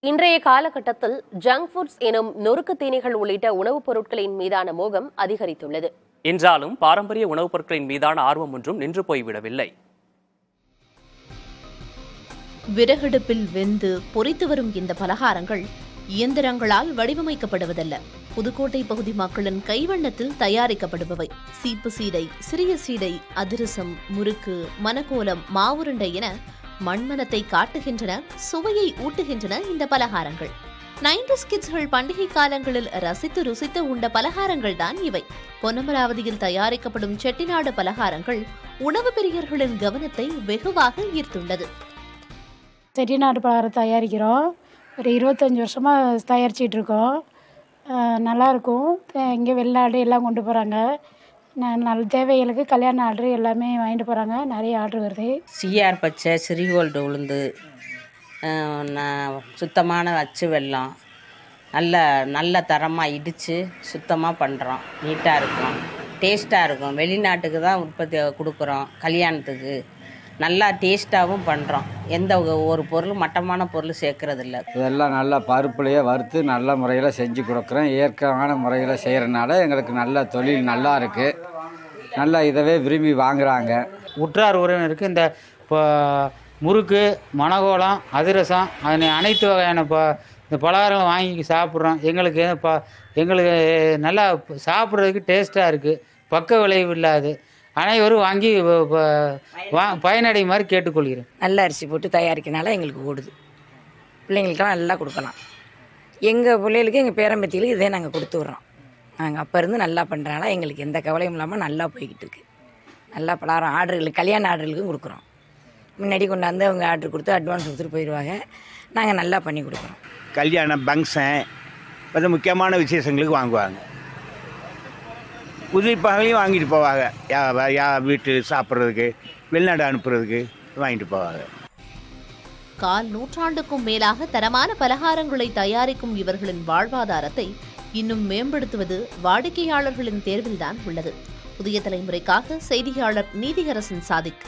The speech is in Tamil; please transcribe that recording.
இன்றைய காலகட்டத்தில் ஜங்க் ஃபுட்ஸ் எனும் நொறுக்கு தீனிகள் உள்ளிட்ட உணவுப் பொருட்களின் மீதான மோகம் அதிகரித்துள்ளது. என்றாலும் பாரம்பரிய உணவுப் பொருட்களின் மீதான ஆர்வம் ஒன்றும் நின்று போய்விடவில்லை. விறகடுப்பில் வெந்து பொரித்து வரும் இந்த பலகாரங்கள் இயந்திரங்களால் வடிவமைக்கப்படுவதல்ல. புதுக்கோட்டை பகுதி மக்களின் கைவண்ணத்தில் தயாரிக்கப்படுபவை. சீப்பு சீடை, சிறிய சீடை, அதிரசம், முறுக்கு, மனக்கோலம், மாவுருண்டை என மண்மனத்தை காட்டுகின்றன, சுவையை ஊட்டுகின்றன இந்த பலகாரங்கள். 90s கிட்ஸ்கள் பண்டிகை காலங்களில் ரசித்து ருசித்து உண்ட பலகாரங்கள் தான் இவை. பொன்னமராவதியில் தயாரிக்கப்படும் செட்டிநாடு பலகாரங்கள் உணவு பிரியர்களின் கவனத்தை வெகுவாக ஈர்த்துள்ளது. செட்டிநாடு பலகாரம் தயாரிக்கிறோம். ஒரு 25 வருஷமாக தயாரிச்சிட்டு இருக்கோம். நல்லாயிருக்கும். இங்கே வெளிநாடு எல்லாம் கொண்டு போகிறாங்க. நல்ல தேவைகளுக்கு கல்யாண ஆர்டர் எல்லாமே வாங்கிட்டு போகிறாங்க. நிறைய ஆர்டர் வருது. சிஆர் பச்சை, சிறிகோல்டு உளுந்து, சுத்தமான அச்சு வெல்லம், நல்ல தரமாக இடித்து சுத்தமாக பண்ணுறோம். நீட்டாக இருக்கும், டேஸ்ட்டாக இருக்கும். வெளிநாட்டுக்கு தான் உற்பத்தி கொடுக்குறோம். கல்யாணத்துக்கு நல்லா டேஸ்ட்டாகவும் பண்ணுறோம். எந்த ஒரு பொருள் மட்டமான பொருள் சேர்க்கறதில்ல. இதெல்லாம் நல்லா பருப்புலையே வறுத்து நல்ல முறையில் செஞ்சு கொடுக்குறோம். இயற்கையான முறையில் செய்கிறனால எங்களுக்கு நல்ல தொழில் நல்லா இருக்குது. நல்லா இதவே விரும்பி வாங்குகிறாங்க. உற்றார் உறவினருக்கு இந்த முறுக்கு, மணகோலம், அதிரசம் அனைத்து வகையான இந்த பலகாரங்கள் வாங்கி சாப்பிட்றோம். எங்களுக்கு நல்லா சாப்பிட்றதுக்கு டேஸ்ட்டாக இருக்குது. பக்க விளைவு இல்லாது அனைவரும் வாங்கி பயனடையுமாறு கேட்டுக்கொள்கிறேன். நல்ல அரிசி போட்டு தயாரிக்கிறனால எங்களுக்கு ஓடுது. பிள்ளைங்களுக்கெல்லாம் நல்லா கொடுக்கலாம். எங்கள் பிள்ளைகளுக்கு எங்கள் பேரம்பத்திகளுக்கு இதே நாங்கள் கொடுத்து விட்றோம். நாங்கள் அப்போ இருந்து நல்லா பண்ணுறனால எங்களுக்கு எந்த கவலையும் இல்லாமல் நல்லா போய்கிட்டு இருக்கு. நல்லா பலகாரம் ஆர்டர்களுக்கு, கல்யாண ஆர்டர்களுக்கும் கொடுக்குறோம். முன்னாடி கொண்டாந்து அவங்க ஆர்டர் கொடுத்து அட்வான்ஸ் கொடுத்துட்டு போயிடுவாங்க. நாங்கள் நல்லா பண்ணி கொடுக்குறோம். கல்யாணம், ஃபங்க்ஷன், அது முக்கியமான விசேஷங்களுக்கு வாங்குவாங்க. உதிரிப்பாகலையும் வாங்கிட்டு போவாங்க. வீட்டு சாப்பிட்றதுக்கு, வெளிநாடு அனுப்புறதுக்கு வாங்கிட்டு போவாங்க. கால் நூற்றாண்டுக்கும் மேலாக தரமான பலகாரங்களை தயாரிக்கும் இவர்களின் வாழ்வாதாரத்தை இன்னும் மேம்படுத்துவது வாடிக்கையாளர்களின் தேர்வில்தான் உள்ளது. புதிய தலைமுறைக்காக செய்தியாளர் நீதியரசன் சாதிக்.